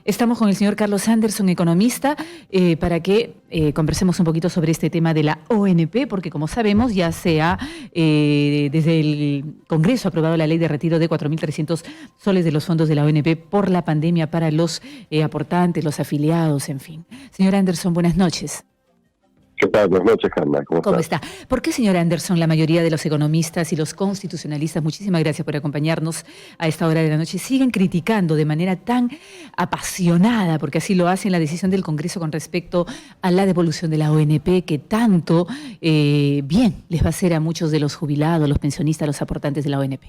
Estamos con el señor Carlos Anderson, economista, para que conversemos un poquito sobre este tema de la ONP, porque como sabemos ya se ha, desde el Congreso, aprobado la ley de retiro de 4.300 soles de los fondos de la ONP por la pandemia para los aportantes, los afiliados, en fin. Señor Anderson, buenas noches. ¿Qué tal? Buenas noches, Carla. ¿Cómo está? ¿Por qué, señor Anderson, la mayoría de los economistas y los constitucionalistas, muchísimas gracias por acompañarnos a esta hora de la noche, siguen criticando de manera tan apasionada, porque así lo hacen, la decisión del Congreso con respecto a la devolución de la ONP, que tanto bien les va a hacer a muchos de los jubilados, los pensionistas, los aportantes de la ONP?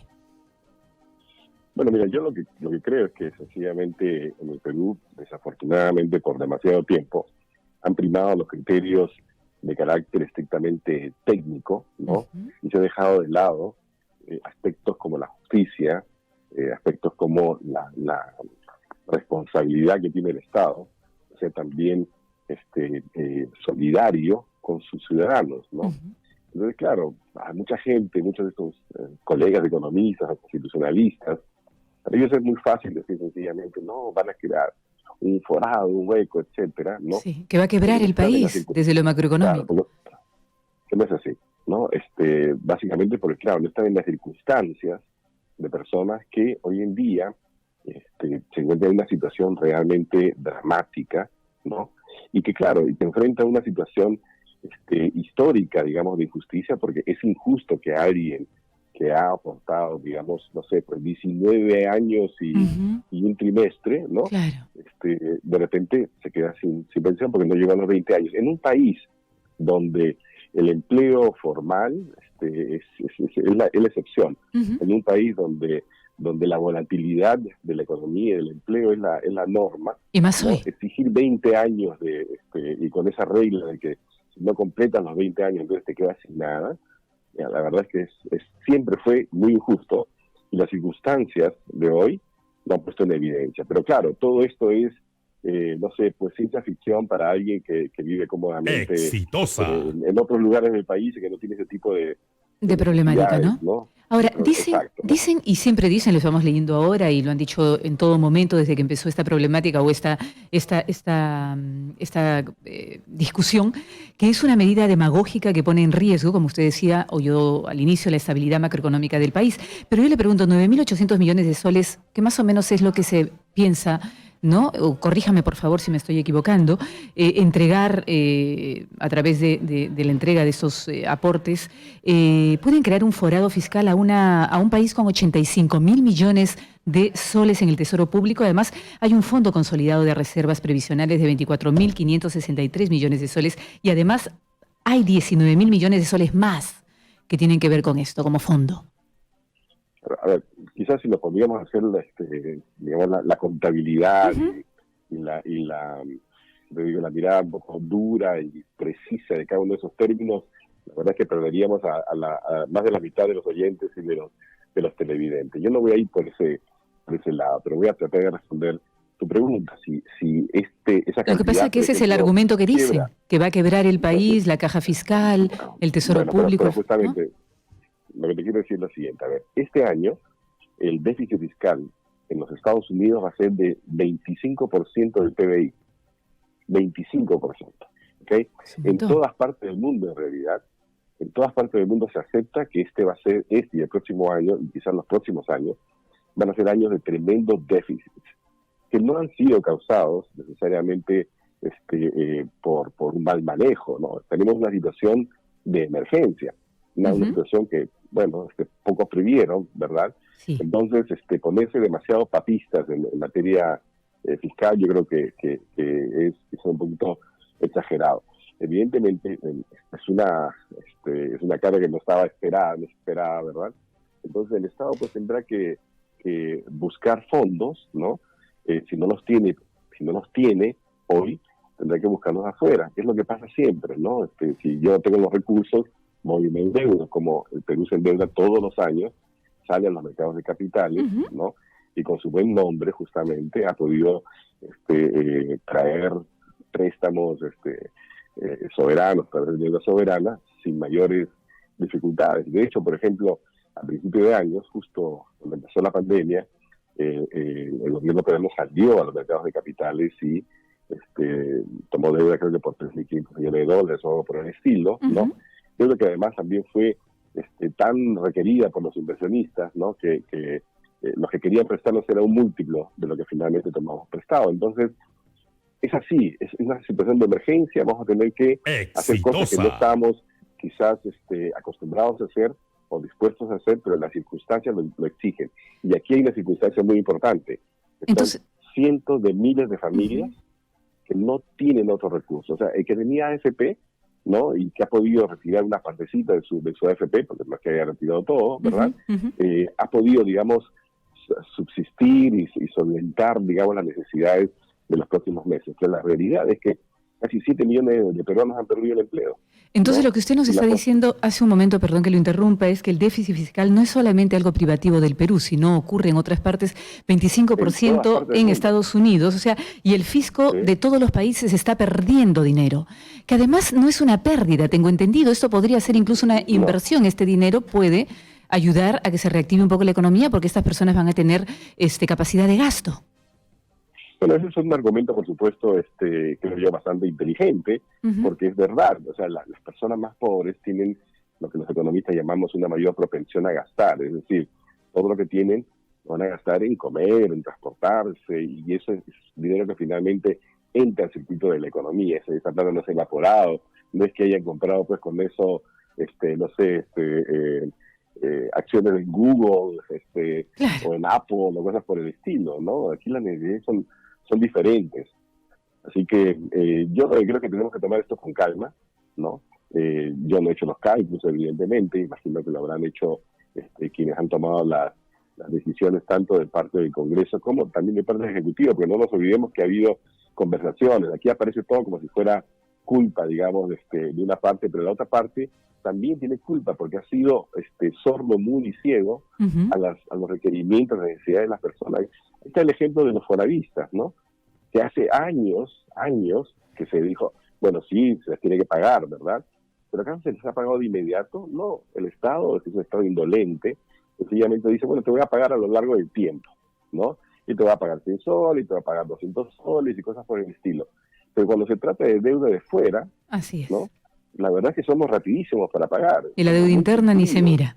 Bueno, mira, yo lo que creo es que sencillamente en el Perú, desafortunadamente por demasiado tiempo, han primado los criterios de carácter estrictamente técnico, ¿no? Y se ha dejado de lado aspectos como la justicia, aspectos como la responsabilidad que tiene el Estado, o sea, también solidario con sus ciudadanos, ¿no? Entonces, claro, a mucha gente, muchos de estos colegas economistas, constitucionalistas, para ellos es muy fácil decir sencillamente, no, van a crear un forado, un hueco, etcétera, ¿no? Sí, que va a quebrar el país desde lo macroeconómico. Claro, que no es así, ¿no? Básicamente porque, claro, no están en las circunstancias de personas que hoy en día se encuentran en una situación realmente dramática, ¿no? Y que, claro, y te enfrenta a una situación histórica, digamos, de injusticia, porque es injusto que alguien que ha aportado, digamos, no sé, pues 19 años y un trimestre, ¿no? Claro. De repente se queda sin pensión porque no llegó a los 20 años. En un país donde el empleo formal es la excepción, en un país donde la volatilidad de la economía y del empleo es la norma, y más hoy, ¿no? Exigir 20 años y con esa regla de que si no completas los 20 años entonces te quedas sin nada. La verdad es que siempre fue muy injusto y las circunstancias de hoy lo han puesto en evidencia. Pero claro, todo esto es, no sé, pues ciencia ficción para alguien que vive cómodamente en otros lugares del país y que no tiene ese tipo de problemática, ¿no? Ahora, dicen, y siempre dicen, lo estamos leyendo ahora y lo han dicho en todo momento desde que empezó esta problemática o esta discusión, que es una medida demagógica que pone en riesgo, como usted decía, o yo al inicio, la estabilidad macroeconómica del país. Pero yo le pregunto, 9.800 millones de soles, que más o menos es lo que se piensa, ¿no? O corríjame por favor si me estoy equivocando, entregar a través de la entrega de esos aportes, pueden crear un forado fiscal a un país con 85.000 millones de soles en el Tesoro Público. Además, hay un fondo consolidado de reservas previsionales de 24.563 millones de soles y además hay 19.000 millones de soles más que tienen que ver con esto como fondo. A ver, quizás si lo podríamos hacer, digamos, la contabilidad y la mirada un poco dura y precisa de cada uno de esos términos, la verdad es que perderíamos a más de la mitad de los oyentes y de los televidentes. Yo no voy a ir por ese lado, pero voy a tratar de responder tu pregunta. Si esa cantidad, lo que pasa es que ese es el argumento que dicen, que va a quebrar el país, la caja fiscal, el Tesoro Público. Pero justamente, ¿no? Lo que te quiero decir es lo siguiente. A ver, este año el déficit fiscal en los Estados Unidos va a ser de 25% del PBI. 25%. ¿Okay? En todas partes del mundo, en realidad, en todas partes del mundo se acepta que va a ser y el próximo año, y quizás los próximos años, van a ser años de tremendos déficits, que no han sido causados necesariamente por un mal manejo, ¿no? Tenemos una situación de emergencia, una situación que, bueno, pocos previeron, ¿verdad? Sí. Entonces, ponerse demasiado papistas en materia fiscal, yo creo que es un poquito exagerado. Evidentemente, es una carga que no estaba esperada, ¿verdad? Entonces, el Estado pues tendrá que buscar fondos, ¿no? Si no los tiene hoy, tendrá que buscarlos afuera, que es lo que pasa siempre, ¿no? Si yo tengo los recursos, voy y me endeudo, como el Perú se endeuda todos los años, sale a los mercados de capitales, ¿no? Y con su buen nombre, justamente, ha podido traer préstamos soberanos, traer deuda soberana, sin mayores dificultades. De hecho, por ejemplo, a principio de años, justo cuando empezó la pandemia, el gobierno peruano salió a los mercados de capitales y tomó deuda creo que por $3.500 millones o algo por el estilo, ¿no? Creo que además también fue tan requerida por los inversionistas, ¿no? Que los que querían prestarnos era un múltiplo de lo que finalmente tomamos prestado. Entonces, es así, es una situación de emergencia, vamos a tener que hacer cosas que no estábamos quizás acostumbrados a hacer o dispuestos a hacer, pero las circunstancias lo exigen. Y aquí hay una circunstancia muy importante. Entonces, cientos de miles de familias que no tienen otros recursos. O sea, el que tenía AFP, ¿no? Y que ha podido retirar una partecita de su AFP, porque no es que haya retirado todo, ¿verdad? Ha podido, digamos, subsistir y solventar, digamos, las necesidades de los próximos meses. Pero la realidad es que casi 7 millones de peruanos han perdido el empleo. Entonces, ¿no? Lo que usted nos está diciendo hace un momento, perdón que lo interrumpa, es que el déficit fiscal no es solamente algo privativo del Perú, sino ocurre en otras partes, 25% en Estados Unidos, o sea, y el fisco de todos los países está perdiendo dinero, que además no es una pérdida, tengo entendido, esto podría ser incluso una inversión, este dinero puede ayudar a que se reactive un poco la economía porque estas personas van a tener capacidad de gasto. Bueno, ese es un argumento, por supuesto, creo yo, bastante inteligente, porque es verdad, o sea, las personas más pobres tienen lo que los economistas llamamos una mayor propensión a gastar, es decir, todo lo que tienen lo van a gastar en comer, en transportarse, y eso es dinero que finalmente entra al circuito de la economía, esa plata no es evaporado, no es que hayan comprado pues con eso, no sé, acciones en Google, o en Apple, o cosas por el estilo, ¿no? Aquí las necesidades son diferentes. Así que yo creo que tenemos que tomar esto con calma, ¿no? Yo no he hecho los cálculos, evidentemente, imagino que lo habrán hecho quienes han tomado las decisiones tanto de parte del Congreso como también de parte del Ejecutivo, porque no nos olvidemos que ha habido conversaciones. Aquí aparece todo como si fuera culpa, digamos, de una parte, pero la otra parte también tiene culpa porque ha sido sordo, mudo y ciego a los requerimientos, a las necesidades de las personas. Ahí está el ejemplo de los foravistas, ¿no? Que hace años que se dijo, bueno, sí, se les tiene que pagar, ¿verdad? Pero acá se les ha pagado de inmediato. No, el Estado es un Estado indolente, sencillamente dice, bueno, te voy a pagar a lo largo del tiempo, ¿no? Y te voy a pagar 100 soles, y te voy a pagar 200 soles y cosas por el estilo. Pero cuando se trata de deuda de fuera, así es, ¿no? La verdad es que somos rapidísimos para pagar. Y la deuda interna ni se mira.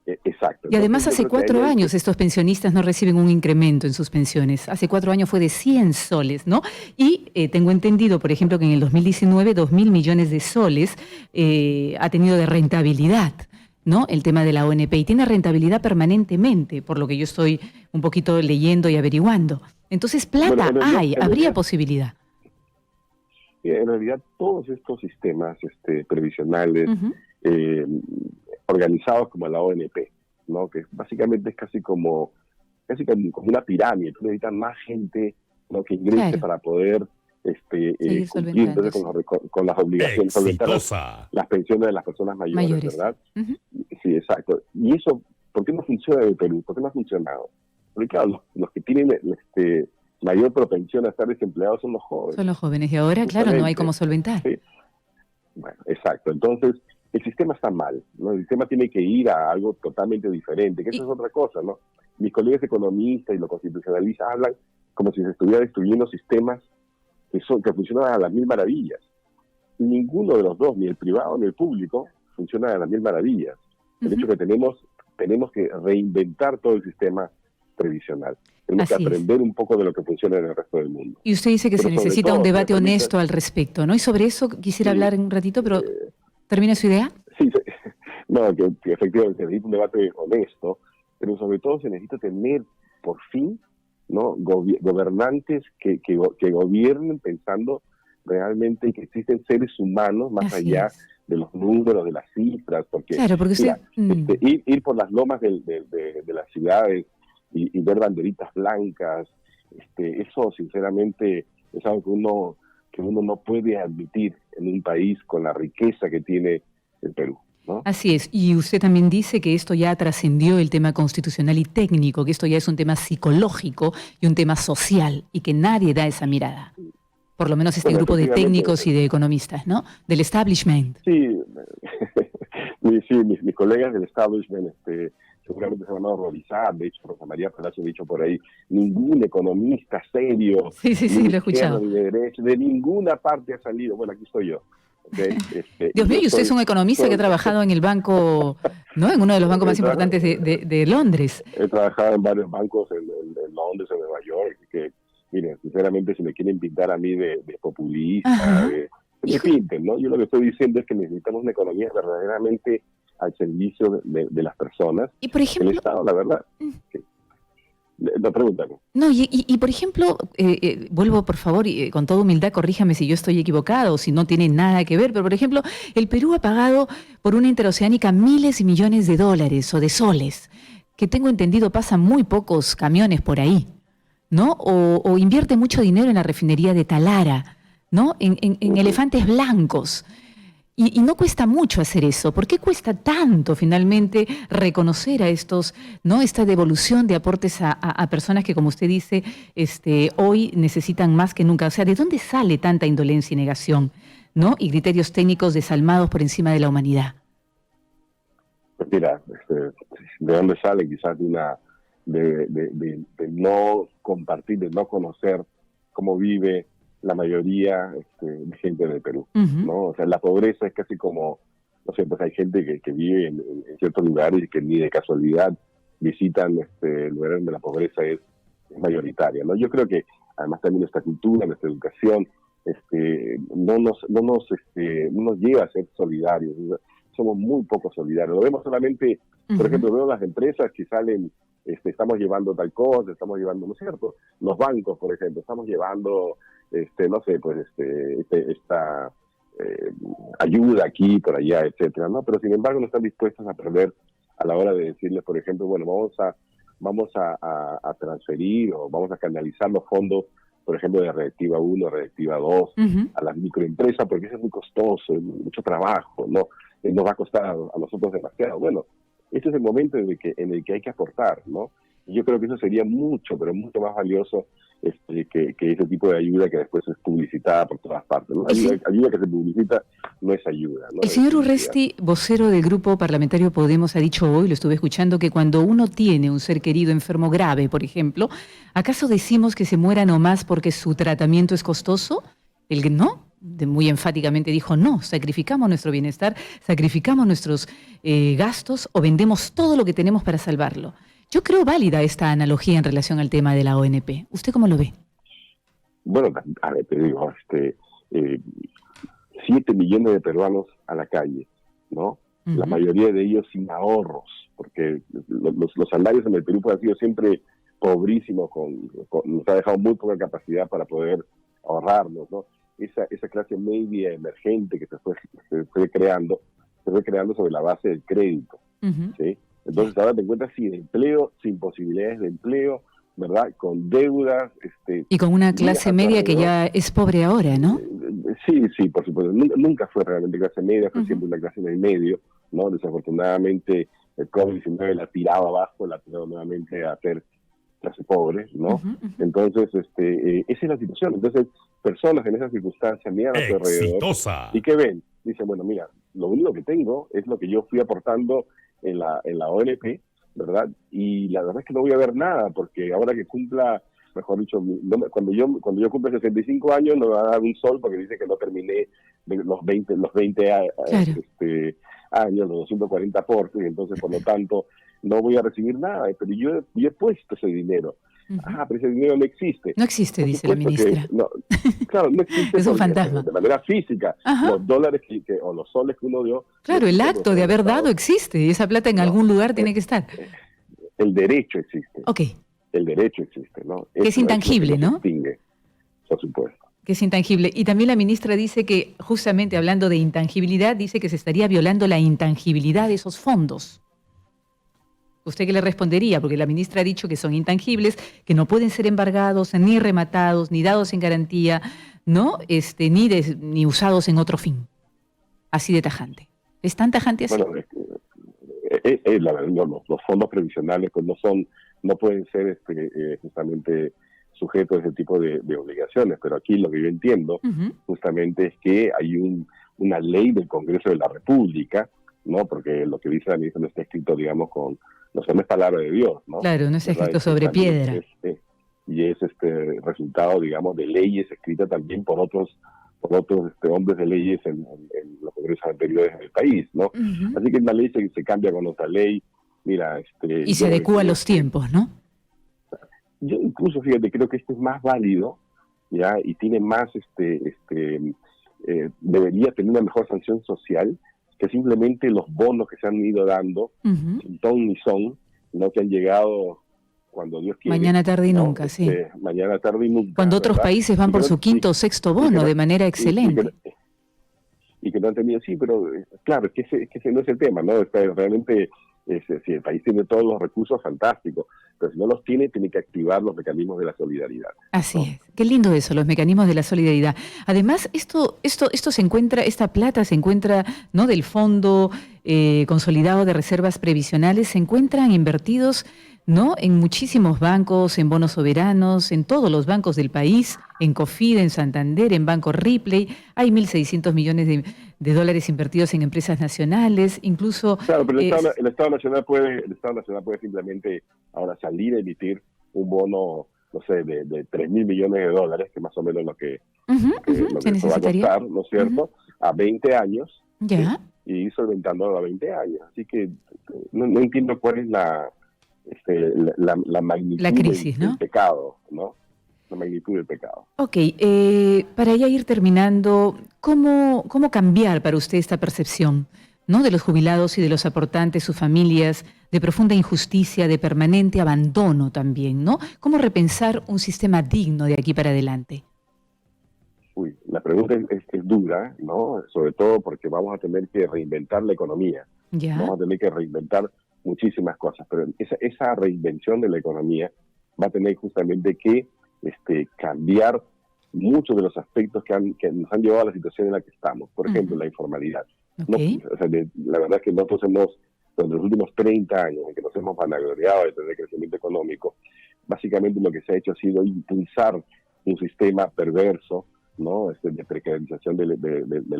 Exacto. Y además hace 4 años estos pensionistas no reciben un incremento en sus pensiones. Hace 4 años fue de 100 soles, ¿no? Y tengo entendido, por ejemplo, que en el 2019 2.000 millones de soles ha tenido de rentabilidad, ¿no? El tema de la ONP. Y tiene rentabilidad permanentemente, por lo que yo estoy un poquito leyendo y averiguando. Entonces, plata habría posibilidad. En realidad, todos estos sistemas previsionales organizados como la ONP, ¿no? Que básicamente es casi como una pirámide. Tú necesitas más gente, ¿no? Que ingrese para poder cumplir entonces con las obligaciones, solventar las pensiones de las personas mayores. ¿Verdad? Sí, exacto. Y eso, ¿por qué no funciona en el Perú? ¿Por qué no ha funcionado? Porque claro, los que tienen mayor propensión a estar desempleados son los jóvenes. Son los jóvenes. Y ahora, claro, no hay cómo solventar. Sí. Bueno, exacto. Entonces, el sistema está mal, ¿no? El sistema tiene que ir a algo totalmente diferente, que eso es otra cosa, ¿no? Mis colegas economistas y los constitucionalistas hablan como si se estuviera destruyendo sistemas que funcionan a las mil maravillas. Ninguno de los dos, ni el privado ni el público, funciona a las mil maravillas. El hecho que tenemos que reinventar todo el sistema previsional. Tenemos que aprender un poco de lo que funciona en el resto del mundo. Y usted dice que se necesita un debate honesto al respecto, ¿no? Y sobre eso quisiera hablar en un ratito, pero ¿termina su idea? Sí, no, que efectivamente se necesita un debate honesto, pero sobre todo se necesita tener, por fin, ¿no? Gobernantes que gobiernen pensando realmente que existen seres humanos más allá de los números, de las cifras, porque, usted, ir por las lomas de las ciudades y ver banderitas blancas, eso sinceramente es algo que uno no puede admitir en un país con la riqueza que tiene el Perú, ¿no? Así es, y usted también dice que esto ya trascendió el tema constitucional y técnico, que esto ya es un tema psicológico y un tema social, y que nadie da esa mirada. Por lo menos grupo de técnicos y de economistas, ¿no? Del establishment. Sí, mis colegas del establishment seguramente se van a horrorizar. De hecho, Rosa María Palacio ha dicho por ahí, ningún economista serio, Sí, ni lo he de izquierda escuchado. ni de derecha, de ninguna parte ha salido. Bueno, aquí estoy yo. ¿Okay? Dios mío, y usted es un economista que ha trabajado en el banco, ¿no? En uno de los bancos más importantes de Londres. He trabajado en varios bancos en Londres, en Nueva York, que, miren, sinceramente, si me quieren pintar a mí de populista, Ajá. que me pinten, ¿no? Yo lo que estoy diciendo es que necesitamos una economía verdaderamente al servicio de las personas. Y por El ejemplo, Estado, la verdad, que, no, pregúntame. no, por ejemplo, vuelvo por favor, y con toda humildad, corríjame si yo estoy equivocado o si no tiene nada que ver, pero por ejemplo, el Perú ha pagado por una interoceánica miles y millones de dólares o de soles, que tengo entendido pasan muy pocos camiones por ahí, ¿no? O invierte mucho dinero en la refinería de Talara, ¿no? En elefantes blancos. Y no cuesta mucho hacer eso. ¿Por qué cuesta tanto finalmente reconocer a estos, ¿no? Esta devolución de aportes a personas que, como usted dice, hoy necesitan más que nunca? O sea, ¿de dónde sale tanta indolencia y negación, ¿no? Y criterios técnicos desalmados por encima de la humanidad. Pues mira, ¿de dónde sale? Quizás de no compartir, de no conocer cómo vive la mayoría de gente del Perú, ¿no? O sea, la pobreza es casi como, no sé, pues hay gente que vive en ciertos lugares y que ni de casualidad visitan lugares donde la pobreza es mayoritaria, ¿no? Yo creo que además también nuestra cultura, nuestra educación, no nos lleva a ser solidarios. Somos muy poco solidarios. Lo vemos solamente, por ejemplo, veo las empresas que salen, estamos llevando tal cosa, estamos llevando, ¿no es cierto? Los bancos, por ejemplo, estamos llevando, no sé, pues esta ayuda aquí, por allá, etcétera, ¿no? Pero sin embargo no están dispuestos a perder a la hora de decirles, por ejemplo, bueno, vamos a transferir o vamos a canalizar los fondos, por ejemplo, de Reactiva 1, Reactiva 2, a las microempresas, porque eso es muy costoso, es mucho trabajo, ¿no? Nos va a costar a nosotros demasiado. Bueno, este es el momento en el que hay que aportar, ¿no? Y yo creo que eso sería mucho, pero mucho más valioso que ese tipo de ayuda que después es publicitada por todas partes, ¿no? Ayuda que se publicita no es ayuda, ¿no? El señor Urresti, vocero del Grupo Parlamentario Podemos, ha dicho hoy, lo estuve escuchando, que cuando uno tiene un ser querido enfermo grave, por ejemplo, ¿acaso decimos que se muera nomás porque su tratamiento es costoso? El que no, muy enfáticamente dijo, no, sacrificamos nuestro bienestar, sacrificamos nuestros gastos o vendemos todo lo que tenemos para salvarlo. Yo creo válida esta analogía en relación al tema de la ONP. ¿Usted cómo lo ve? Bueno, a ver, te digo, 7 millones de peruanos a la calle, ¿no? La mayoría de ellos sin ahorros, porque los salarios en el Perú han sido siempre pobrísimos, nos ha dejado muy poca capacidad para poder ahorrarnos, ¿no? Esa clase media emergente que se fue creando sobre la base del crédito, ¿sí? Entonces ahora te encuentras sin empleo, sin posibilidades de empleo, ¿verdad? Con deudas. Y con una clase media que ya es pobre ahora, ¿no? Sí, por supuesto. Nunca fue realmente clase media, fue siempre una clase en el medio, ¿no? Desafortunadamente el COVID-19 la tiraba abajo, la tiraba nuevamente a ser clase pobre, ¿no? Entonces, esa es la situación. Entonces, personas en esa circunstancia miran a su alrededor y ¿qué ven? Dicen, bueno, mira, lo único que tengo es lo que yo fui aportando en la ONP, ¿verdad? Y la verdad es que no voy a ver nada, porque ahora que cumpla, mejor dicho, cuando yo cumpla 65 años, no me va a dar un sol porque dice que no terminé los 20 Claro. años, los 240 aportes, y entonces, por lo tanto, no voy a recibir nada, pero yo he puesto ese dinero. Pero ese dinero no existe. No existe, dice la ministra. Claro, no existe. Es un fantasma. De manera física. Los dólares o los soles que uno dio. Claro, el acto de haber dado existe y esa plata en algún lugar tiene que estar. El derecho existe. Ok. El derecho existe, ¿no? Que es intangible, ¿no? Distingue, por supuesto. Que es intangible. Y también la ministra dice que, justamente hablando de intangibilidad, dice que se estaría violando la intangibilidad de esos fondos. ¿Usted qué le respondería? Porque la ministra ha dicho que son intangibles, que no pueden ser embargados, ni rematados, ni dados en garantía, ¿no? Ni usados en otro fin. Así de tajante. ¿Es tan tajante así? Bueno, los fondos previsionales pues no pueden ser justamente sujetos a ese tipo de obligaciones, pero aquí lo que yo entiendo justamente es que hay una ley del Congreso de la República, ¿no? Porque lo que dice la ministra no está escrito, digamos, con no es palabra de Dios, ¿no? Claro, no es ¿Verdad? escrito sobre piedra. Y es resultado, digamos, de leyes escritas también por otros hombres de leyes en los congresos anteriores del país, ¿no? Ujú. Así que una ley se cambia con otra ley. Mira, Y se yo lo que adecúa a creo es los que tiempos, ¿no? yo incluso, fíjate, creo que este es más válido, ya, y tiene más, debería tener una mejor sanción social que simplemente los bonos que se han ido dando, Ujú. sin ton ni son, no, que han llegado cuando Dios quiere, Mañana, tarde y ¿no? nunca, sí. Mañana, tarde y nunca, Cuando otros ¿verdad? países van Y que por no, su quinto o sexto y que bono no, de manera y que, excelente. y que no han tenido, sí, pero claro, es que ese no es el tema, ¿no? Realmente, si el país tiene todos los recursos, fantástico, pero si no los tiene, tiene que activar los mecanismos de la solidaridad, Así ¿no? es. Qué lindo eso, los mecanismos de la solidaridad. Además, esto se encuentra, esta plata se encuentra, ¿no? Del Fondo Consolidado de Reservas Previsionales, se encuentran invertidos, ¿no? En muchísimos bancos, en bonos soberanos, en todos los bancos del país, en Cofide, en Santander, en Banco Ripley. Hay 1.600 millones de dólares invertidos en empresas nacionales, incluso Claro, pero el Estado Nacional puede simplemente ahora salir a emitir un bono, no sé, de 3.000 millones de dólares, que más o menos lo se que se va a necesitaría. costar, ¿no es cierto?, a 20 años, ¿sí? Ya, Y ir solventándolo a 20 años. Así que no entiendo cuál es la la magnitud crisis, del ¿no? pecado, ¿no? La magnitud del pecado. Ok, para ya ir terminando, ¿cómo cambiar para usted esta percepción, ¿no? De los jubilados y de los aportantes, sus familias, de profunda injusticia, de permanente abandono también, ¿no? ¿Cómo repensar un sistema digno de aquí para adelante? Uy, la pregunta es dura, ¿no? Sobre todo porque vamos a tener que reinventar la economía, ¿Ya? vamos a tener que reinventar muchísimas cosas, pero esa reinvención de la economía va a tener justamente que cambiar muchos de los aspectos que nos han llevado a la situación en la que estamos. Por ejemplo, Ujú. la informalidad. Ok. No, o sea, la verdad es que nosotros durante los últimos 30 años en que nos hemos vanagloriado de tener crecimiento económico, básicamente lo que se ha hecho ha sido impulsar un sistema perverso, ¿no? De precarización del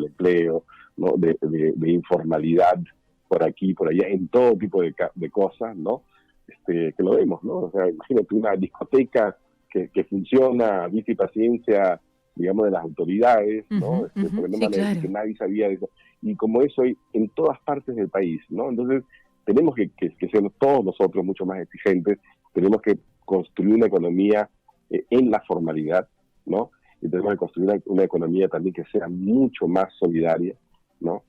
empleo, ¿no? De informalidad por aquí, por allá, en todo tipo de cosas, ¿no? Que lo vemos, ¿no? O sea, imagínate una discoteca que funciona, vista y paciencia, digamos, de las autoridades, ¿no? Ujú, ujú. Porque no Sí, van a decir que claro. nadie sabía de eso. Y como eso hay en todas partes del país, ¿no? Entonces, tenemos que ser todos nosotros mucho más exigentes, tenemos que construir una economía en la formalidad, ¿no? Y tenemos que construir una economía también que sea mucho más solidaria, ¿no?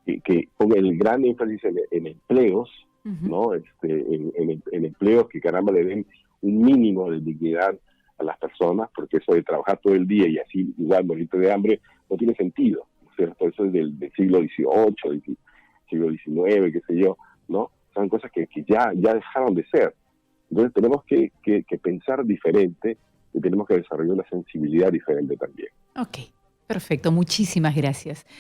Que ponga el gran énfasis en empleos, Ujú. ¿no? En empleos que caramba le den un mínimo de dignidad a las personas, porque eso de trabajar todo el día y así igual morirte de hambre no tiene sentido, ¿no es cierto? Eso es del siglo XVIII, del siglo XIX, qué sé yo, ¿no? Son cosas que ya dejaron de ser. Entonces tenemos que pensar diferente y tenemos que desarrollar una sensibilidad diferente también. Ok, perfecto. Muchísimas gracias.